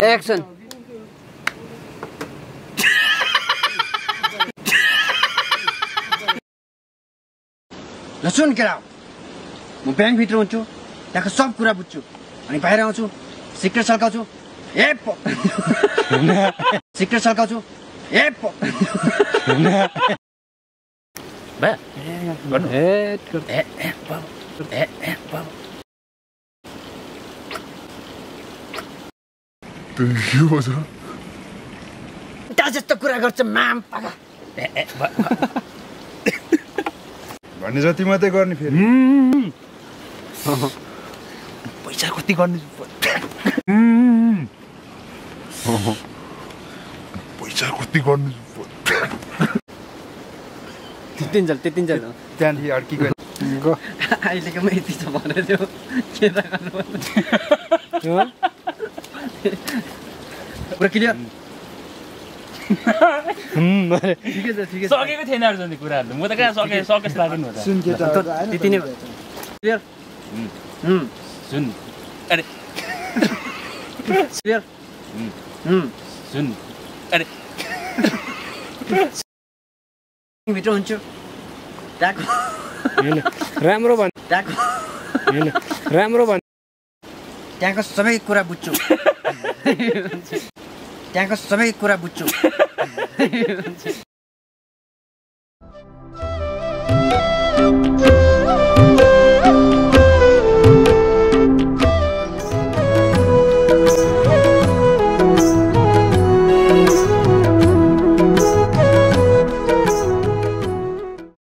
action ल सुन केरा म ब्याङ्क भित्र हुन्छु त्यहाँको सब कुरा बुझ्छु अनि बाहिर आउँछु सिक्रेट सल्काउँछु सिक्रेट सल्काउँछु जस्तो कुरा गर्छ माम भन्ने जति मात्रै गर्ने फेरि पैसा कति गर्ने पैसा कति गर्नु त्यतिन्जेल त्यहाँदेखि अड्की गयो अहिलेको यति छ भनेर के त गर्नु पुरा क्लियर ठिकै छ सकेको थिएन अर्जुन कुराहरु म त कहाँ सकेस लाग्नु हो त सुन के त त्यति नै क्लियर सुन अरे क्लियर सुन अरे भित्र हुन्छु ट्याको राम्रो भन् ट्याको राम्रो भन् त्यहाँको सबै कुरा बुझ्छु त्यहाँको सबै कुरा बुझ्छु